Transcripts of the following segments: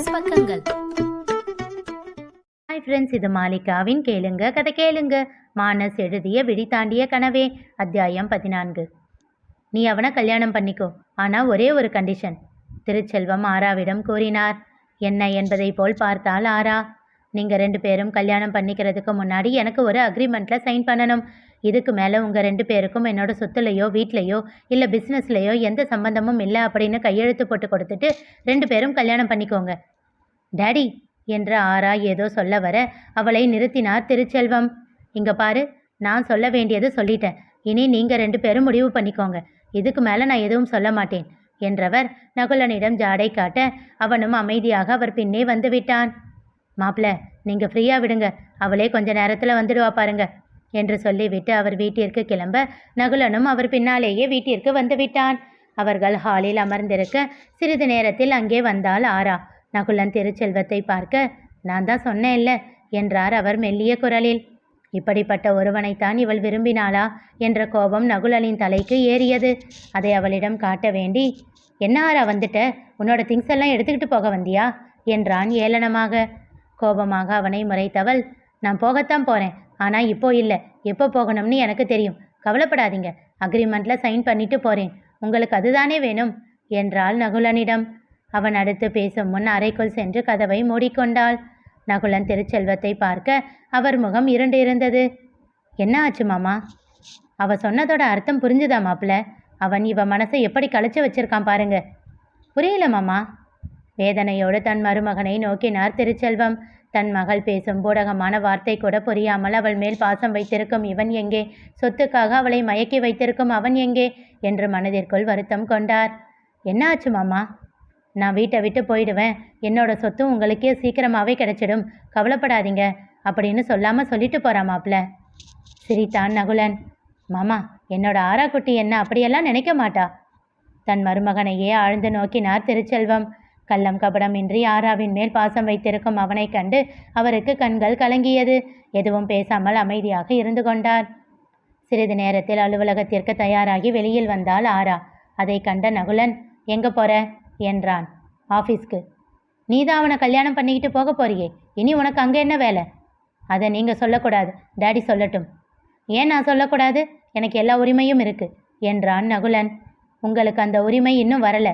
Minus பக்கங்கள். Hi friends, இது மாலிகாவின் கேளுங்க கதை கேளுங்க. மானஸ் எழுதிய விழி தாண்டிய கனவே, அத்தியாயம் 14. நீ அவனை கல்யாணம் பண்ணிக்கோ, ஆனால் ஒரே ஒரு கண்டிஷன், திருச்செல்வம் ஆராவிடம் கூறினார். என்ன என்பதை போல் பார்த்தால் ஆரா, நீங்கள் 2 பேரும் கல்யாணம் பண்ணிக்கிறதுக்கு முன்னாடி எனக்கு ஒரு அக்ரிமெண்ட்டில் சைன் பண்ணணும். இதுக்கு மேலே உங்கள் 2 பேருக்கும் என்னோட சொத்துலையோ வீட்லையோ இல்லை பிஸ்னஸ்லையோ எந்த சம்பந்தமும் இல்லை அப்படின்னு கையெழுத்து போட்டு கொடுத்துட்டு 2 பேரும் கல்யாணம் பண்ணிக்கோங்க. டாடி என்று ஆரா ஏதோ சொல்ல வர அவளை நிறுத்தினார் திருச்செல்வம். இங்கே பாரு, நான் சொல்ல வேண்டியது சொல்லிட்டேன். இனி நீங்கள் 2 பேரும் முடிவு பண்ணிக்கோங்க. இதுக்கு மேலே நான் எதுவும் சொல்ல மாட்டேன் என்றவர் நகுலனிடம் ஜாடை காட்ட அவனும் அமைதியாக அவர் பின்னே வந்து விட்டான். மாப்பிள்ள, நீங்கள் ஃப்ரீயாக விடுங்க, அவளே கொஞ்ச நேரத்தில் வந்துடுவா பாருங்க என்று சொல்லிவிட்டு அவர் வீட்டிற்கு கிளம்ப நகுலனும் அவர் பின்னாலேயே வீட்டிற்கு வந்து விட்டான். அவர்கள் ஹாலில் அமர்ந்திருக்க சிறிது நேரத்தில் அங்கே வந்தாள் ஆரா. நகுலன் திருச்செல்வத்தை பார்க்க, நான் தான் சொன்னேன் இல்லை என்றார் அவர் மெல்லிய குரலில். இப்படிப்பட்ட ஒருவனைத்தான் இவள் விரும்பினாளா என்ற கோபம் நகுலனின் தலைக்கு ஏறியது. அதை அவளிடம் காட்ட வேண்டி, என்ன ஆரா வந்துட்ட, உன்னோட திங்ஸ் எல்லாம் எடுத்துக்கிட்டு போக வந்தியா என்றான் ஏளனமாக. கோபமாக அவனை முறைத்தவள், நான் போகத்தான் போகிறேன், ஆனால் இப்போ இல்லை, எப்போ போகணும்னு எனக்கு தெரியும், கவலைப்படாதீங்க, அக்ரிமெண்ட்டில் சைன் பண்ணிட்டு போகிறேன், உங்களுக்கு அதுதானே வேணும் என்றாள் நகுலனிடம். அவன் அடுத்து பேசும் முன் அறைக்குள் சென்று கதவை மூடிக்கொண்டாள். நகுலன் திருச்செல்வத்தை பார்க்க அவர் முகம் இருண்டு இருந்தது. என்ன ஆச்சு மாமா? அவ சொன்னதோட அர்த்தம் புரிஞ்சுதா மாப்பிள்ள? அவன் இவ மனசை எப்படி கழிச்சு வச்சிருக்கான் பாருங்க. புரியல மாமா. வேதனையோடு தன் மருமகனை நோக்கினார் திருச்செல்வம். தன் மகள் பேசும் பூடகமான வார்த்தை கூட புரியாமல் அவள் மேல் பாசம் வைத்திருக்கும் இவன் எங்கே, சொத்துக்காக அவளை மயக்கி வைத்திருக்கும் அவன் எங்கே என்று மனதிற்குள் வருத்தம் கொண்டார். என்ன ஆச்சு மாமா? நான் வீட்டை விட்டு போயிடுவேன், என்னோட சொத்தும் உங்களுக்கே சீக்கிரமாகவே கிடைச்சிடும், கவலைப்படாதீங்க அப்படின்னு சொல்லாமல் சொல்லிட்டு போகிறான் மாப்பிள்ள. சிரித்தான் நகுலன். மாமா, என்னோட ஆராக்குட்டி என்ன அப்படியெல்லாம் நினைக்க மாட்டா. தன் மருமகனையே ஆழ்ந்து நோக்கினார் திருச்செல்வம். கள்ளம் கபடமின்றி ஆராவின் மேல் பாசம் வைத்திருக்கும் அவனை கண்டு அவருக்கு கண்கள் கலங்கியது. எதுவும் பேசாமல் அமைதியாக இருந்து கொண்டார். சிறிது நேரத்தில் அலுவலகத்திற்கு தயாராகி வெளியில் வந்தாள் ஆரா. அதை கண்ட நகுலன், எங்கே போற என்றான். ஆஃபீஸ்க்கு. நீ தான் அவனை கல்யாணம் பண்ணிக்கிட்டு போக போறியே, இனி உனக்கு அங்கே என்ன வேலை? அதை நீங்கள் சொல்லக்கூடாது, டாடி சொல்லட்டும். ஏன் நான் சொல்லக்கூடாது? எனக்கு எல்லா உரிமையும் இருக்கு என்றான் நகுலன். உங்களுக்கு அந்த உரிமை இன்னும் வரல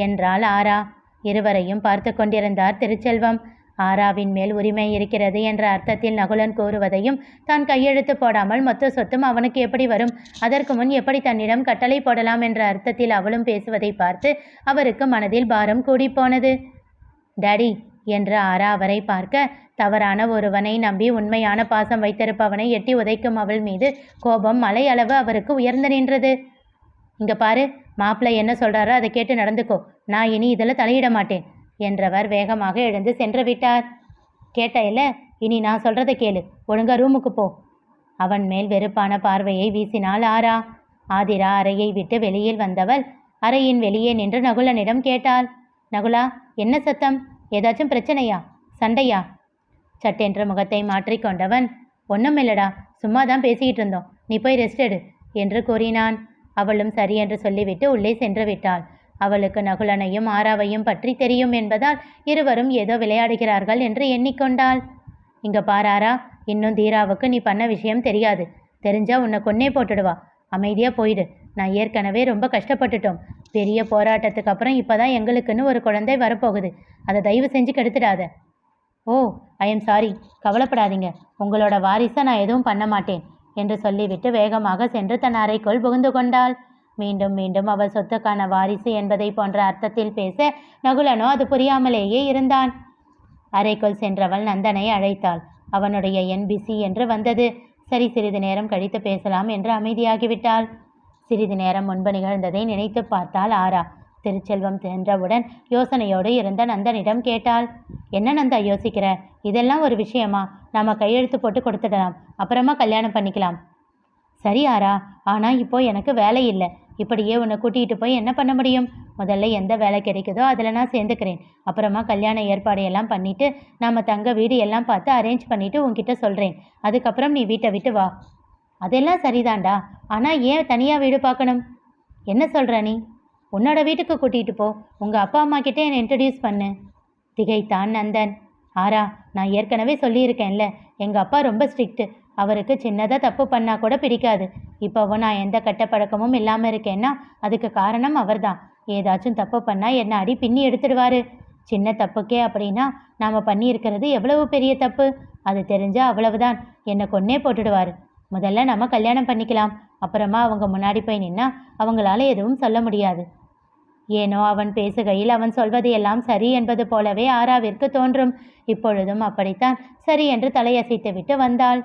என்றாள் ஆரா. இருவரையும் பார்த்து கொண்டிருந்தார் திருச்செல்வம். ஆராவின் மேல் உரிமை இருக்கிறது என்ற அர்த்தத்தில் நகுலன் கூறுவதையும், தான் கையெழுத்து போடாமல் மொத்த சொத்தும் அவனுக்கு எப்படி வரும், அதற்கு முன் எப்படி தன்னிடம் கட்டளை போடலாம் என்ற அர்த்தத்தில் அவளும் பேசுவதை பார்த்து அவருக்கு மனதில் பாரம் கூடிப்போனது. டாடி என்று ஆரா அவரை பார்க்க, தவறான ஒருவனை நம்பி உண்மையான பாசம் வைத்திருப்பவனை எட்டி உதைக்கும் அவள் மீது கோபம் மலை அளவு அவருக்கு உயர்ந்து நின்றது. இங்கே பாரு, மாப்பிள்ளை என்ன சொல்கிறாரோ அதை கேட்டு நடந்துக்கோ, நான் இனி இதில் தலையிட மாட்டேன் என்றவர் வேகமாக எழுந்து சென்று விட்டார். கேட்ட இல்லை, இனி நான் சொல்கிறத கேளு, ஒழுங்கா ரூமுக்கு போ. அவன் மேல் வெறுப்பான பார்வையை வீசினாள் ஆரா. ஆதிரா அறையை விட்டு வெளியில் வந்தவள் அறையின் வெளியே நின்று நகுலனிடம் கேட்டாள். நகுலா, என்ன சத்தம்? ஏதாச்சும் பிரச்சனையா, சண்டையா? சட்டென்று முகத்தை மாற்றிக்கொண்டவன், ஒன்றும் இல்லடா, சும்மா தான் பேசிக்கிட்டு இருந்தோம், நீ போய் ரெஸ்ட் எடு என்று கூறினான். அவளும் சரி என்று சொல்லிவிட்டு உள்ளே சென்று விட்டாள். அவளுக்கு நகுலனையும் ஆராவையும் பற்றி தெரியும் என்பதால் இருவரும் ஏதோ விளையாடுகிறார்கள் என்று எண்ணிக்கொண்டாள். இங்கே பாராரா, இன்னும் தீராவுக்கு நீ பண்ண விஷயம் தெரியாது, தெரிஞ்சா உன்னை கொன்னே போட்டுடுவா, அமைதியாக போயிடு. நான் ஏற்கனவே ரொம்ப கஷ்டப்பட்டுட்டோம், பெரிய போராட்டத்துக்கு அப்புறம் இப்போ தான் எங்களுக்குன்னு ஒரு குழந்தை வரப்போகுது, அதை தயவு செஞ்சு கெடுத்துடாத. ஓ, ஐ எம் சாரி, கவலைப்படாதீங்க, உங்களோட வாரிசை நான் எதுவும் பண்ண மாட்டேன் என்று சொல்லிவிட்டு வேகமாக சென்று தன் அறைக்குள் புகுந்து கொண்டாள். மீண்டும் மீண்டும் அவள் சொத்துக்கான வாரிசு என்பதை போன்ற அர்த்தத்தில் பேச நகுலனோ அது புரியாமலேயே இருந்தான். அறைக்குள் சென்றவள் நந்தனை அழைத்தாள். அவனுடைய NBC என்று வந்தது. சரி, சிறிது நேரம் கழித்து பேசலாம் என்று அமைதியாகிவிட்டாள். சிறிது நேரம் முன்பு நிகழ்ந்ததை நினைத்து பார்த்தாள் ஆரா. திருச்செல்வம் சென்றவுடன் யோசனையோடு இருந்த நந்தனிடம் கேட்டாள். என்ன நந்தா யோசிக்கிற? இதெல்லாம் ஒரு விஷயமா? நாம் கையெழுத்து போட்டு கொடுத்துடலாம், அப்புறமா கல்யாணம் பண்ணிக்கலாம். சரி ஆரா, ஆனால் இப்போ எனக்கு வேலை இல்லை, இப்படியே உன்னை கூட்டிகிட்டு போய் என்ன பண்ண முடியும்? முதல்ல எந்த வேலை கிடைக்குதோ அதில் நான் சேர்ந்துக்கிறேன், அப்புறமா கல்யாண ஏற்பாடையெல்லாம் பண்ணிவிட்டு நாம் தங்க வீடு எல்லாம் பார்த்து அரேஞ்ச் பண்ணிவிட்டு உன்கிட்ட சொல்கிறேன், அதுக்கப்புறம் நீ வீட்டை விட்டு வா. அதெல்லாம் சரிதான்டா, ஆனால் ஏன் தனியாக வீடு பார்க்கணும்? என்ன சொல்கிற நீ? உன்னோட வீட்டுக்கு கூட்டிகிட்டு போ, உங்கள் அப்பா அம்மா கிட்டே என்னை இன்ட்ரடியூஸ் பண்ணு. திகைத்தான் நந்தன். ஆரா, நான் ஏற்கனவே சொல்லியிருக்கேன்ல, எங்கள் அப்பா ரொம்ப ஸ்ட்ரிக்ட்டு. அவருக்கு சின்னதாக தப்பு பண்ணால் கூட பிடிக்காது. இப்போவும் நான் எந்த கெட்ட பழக்கமும் இல்லாமல் இருக்கேன்னா அதுக்கு காரணம் அவர்தான். ஏதாச்சும் தப்பு பண்ணால் என்னை அடி பின்னி எடுத்துடுவார். சின்ன தப்புக்கே அப்படின்னா நாம் பண்ணியிருக்கிறது எவ்வளவு பெரிய தப்பு. அது தெரிஞ்சால் அவ்வளவுதான், என்னை கொன்னே போட்டுடுவார். முதல்ல நம்ம கல்யாணம் பண்ணிக்கலாம். அப்புறமா அவங்க முன்னாடி போய் நின்னா அவங்களால எதுவும் சொல்ல முடியாது. ஏனோ அவன் பேசுகையில் அவன் சொல்வது எல்லாம் சரி என்பது போலவே ஆராவிற்கு தோன்றும். இப்பொழுதும் அப்படித்தான் சரி என்று தலையசைத்துவிட்டு வந்தாள்.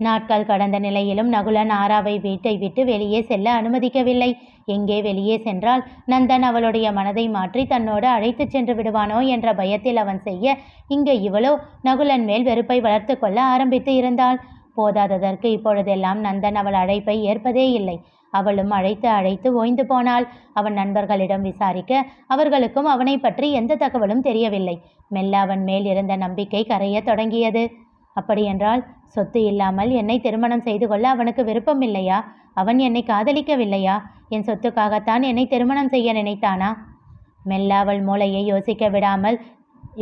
நாட்கள் கடந்த நிலையிலும் நகுலன் ஆராவை வீட்டை விட்டு வெளியே செல்ல அனுமதிக்கவில்லை. எங்கே வெளியே சென்றால் நந்தன் அவளுடைய மனதை மாற்றி தன்னோடு அழைத்துச் சென்று விடுவானோ என்ற பயத்தில் அவன் செய்ய, இங்கு இவளோ நகுலன் மேல் வெறுப்பை வளர்த்து கொள்ள ஆரம்பித்து இருந்தாள். போதாததற்கு இப்பொழுதெல்லாம் நந்தன் அவள் அழைப்பை ஏற்பதே இல்லை. அவளும் அழைத்து அழைத்து ஓய்ந்து போனாள். அவன் நண்பர்களிடம் விசாரிக்க அவர்களுக்கும் அவனை பற்றி எந்த தகவலும் தெரியவில்லை. மெல்ல அவன் மேல் இருந்த நம்பிக்கை கரைய தொடங்கியது. அப்படியென்றால் சொத்து இல்லாமல் என்னை திருமணம் செய்து கொள்ள அவனுக்கு விருப்பம் இல்லையா? அவன் என்னை காதலிக்கவில்லையா? என் சொத்துக்காகத்தான் என்னை திருமணம் செய்ய நினைத்தானா? மெல்ல அவள் மூளையை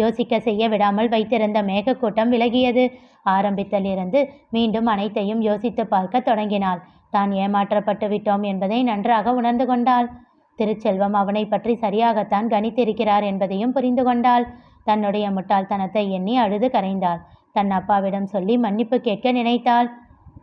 யோசிக்க செய்ய விடாமல் வைத்திருந்த மேகக்கூட்டம் விலகியது. ஆரம்பித்தலிருந்து மீண்டும் அனைத்தையும் யோசித்து பார்க்க தொடங்கினாள். தான் ஏமாற்றப்பட்டு விட்டோம் என்பதை நன்றாக உணர்ந்து கொண்டாள். திருச்செல்வம் அவனை பற்றி சரியாகத்தான் கணித்திருக்கிறார் என்பதையும் புரிந்து கொண்டாள். தன்னுடைய முட்டாள்தனத்தை எண்ணி அழுது கரைந்தாள். தன் அப்பாவிடம் சொல்லி மன்னிப்பு கேட்க நினைத்தாள்.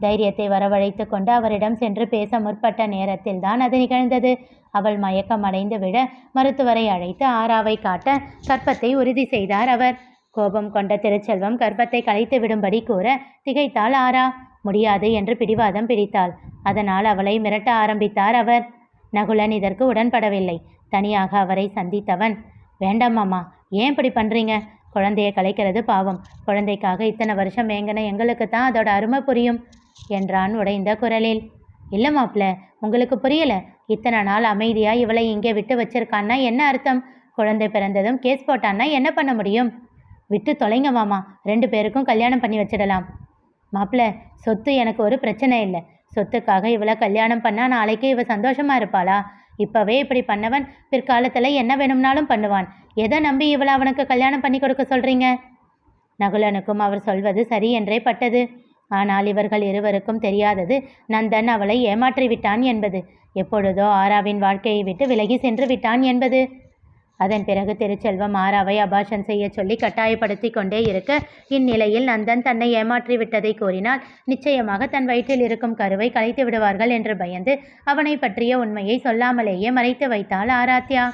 தைரியத்தை வரவழைத்து கொண்டு அவரிடம் சென்று பேச முற்பட்ட நேரத்தில் தான் அது நிகழ்ந்தது. அவள் மயக்கம் அடைந்து விழ மருத்துவரை அழைத்து ஆராவை காட்ட கர்ப்பத்தை உறுதி செய்தார் அவர். கோபம் கொண்ட திருச்செல்வம் கர்ப்பத்தை கலைத்து விடும்படி கூற திகைத்தாள் ஆரா. முடியாது என்று பிடிவாதம் பிடித்தாள். அதனால் அவளை மிரட்ட ஆரம்பித்தார் அவர். நகுலன் இதற்கு உடன்படவில்லை. தனியாக அவரை சந்தித்தவன், வேண்டாம் மாமா, ஏன் இப்படி பண்ணுறீங்க? குழந்தையை கலைக்கிறது பாவம். குழந்தைக்காக இத்தனை வருஷம் ஏங்கின எங்களுக்கு தான் அதோட அருமை புரியும் என்றான் உடைந்த குரலில். இல்லை மாப்பிள்ள, உங்களுக்கு புரியலை. இத்தனை நாள் அமைதியாக இவளை இங்கே விட்டு வச்சிருக்கான்னா என்ன அர்த்தம்? குழந்தை பிறந்ததும் கேஸ் போட்டான்னா என்ன பண்ண முடியும்? விட்டு தொலைங்க மாமா, 2 பேருக்கும் கல்யாணம் பண்ணி வச்சிடலாம். மாப்பிள்ள, சொத்து எனக்கு ஒரு பிரச்சனை இல்லை. சொத்துக்காக இவளை கல்யாணம் பண்ணால் நாளைக்கு இவ சந்தோஷமாக இருப்பாளா? இப்போவே இப்படி பண்ணவன் பிற்காலத்தில் என்ன வேணும்னாலும் பண்ணுவான். எதை நம்பி இவளை அவனுக்கு கல்யாணம் பண்ணி கொடுக்க சொல்கிறீங்க? நகுலனுக்கும் அவர் சொல்வது சரி என்றே பட்டது. ஆனால் இவர்கள் இருவருக்கும் தெரியாதது நந்தன் அவளை ஏமாற்றி விட்டான் என்பது. எப்பொழுதோ ஆராவின் வாழ்க்கையை விட்டு விலகி சென்று விட்டான் என்பது. அதன் பிறகு திருச்செல்வம் ஆராவை அபாஷன் செய்ய சொல்லி கட்டாயப்படுத்தி கொண்டே இருக்க, இந்நிலையில் நந்தன் தன்னை ஏமாற்றி விட்டதை கூறினால் நிச்சயமாக தன் வயிற்றில் இருக்கும் கருவை கலைத்து விடுவார்கள் என்று பயந்து அவனை பற்றிய உண்மையை சொல்லாமலேயே மறைத்து வைத்தாள் ஆராத்யா.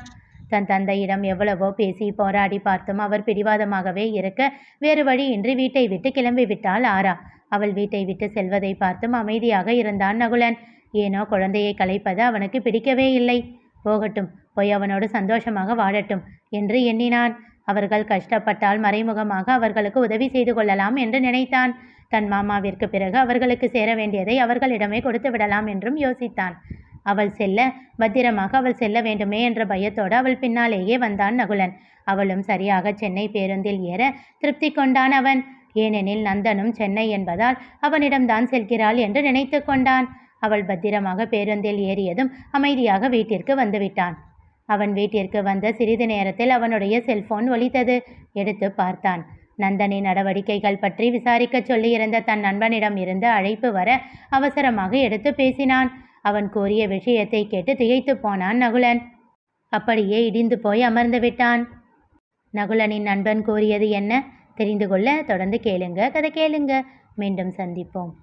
தன் தந்தையிடம் எவ்வளவோ பேசி போராடி பார்த்தும் அவர் பிடிவாதமாகவே இருக்க வேறு வழியின்றி வீட்டை விட்டு கிளம்பி விட்டாள் ஆரா. அவள் வீட்டை விட்டு செல்வதை பார்த்தும் அமைதியாக இருந்தான் நகுலன். ஏனோ குழந்தையை கலைப்பது அவனுக்கு பிடிக்கவே இல்லை. போகட்டும், போய் அவனோடு சந்தோஷமாக வாழட்டும் என்று எண்ணினான். அவர்கள் கஷ்டப்பட்டால் மறைமுகமாக அவர்களுக்கு உதவி செய்து கொள்ளலாம் என்று நினைத்தான். தன் மாமாவிற்கு பிறகு அவர்களுக்கு சேர வேண்டியதை அவர்களிடமே கொடுத்து விடலாம் என்றும் யோசித்தான். பத்திரமாக அவள் செல்ல வேண்டுமே என்ற பயத்தோடு அவள் பின்னாலேயே வந்தான் நகுலன். அவளும் சரியாக சென்னை பேருந்தில் ஏற திருப்தி கொண்டான் அவன். ஏனெனில் நந்தனும் சென்னை என்பதால் அவனிடம்தான் செல்கிறாள் என்று நினைத்து கொண்டான். அவள் பத்திரமாக பேருந்தில் ஏறியதும் அமைதியாக வீட்டிற்கு வந்துவிட்டான். அவன் வீட்டிற்கு வந்த சிறிது நேரத்தில் அவனுடைய செல்போன் ஒலித்தது. எடுத்து பார்த்தான். நந்தனின் நடவடிக்கைகள் பற்றி விசாரிக்க சொல்லியிருந்த தன் நண்பனிடம் இருந்து அழைப்பு வர அவசரமாக எடுத்து பேசினான். அவன் கூறிய விஷயத்தை கேட்டு திகைத்து போனான் நகுலன். அப்படியே இடிந்து போய் அமர்ந்து விட்டான். நகுலனின் நண்பன் கூறியது என்ன தெரிந்து கொள்ள தொடர்ந்து கேளுங்க. கதை கேளுங்க. மீண்டும் சந்திப்போம்.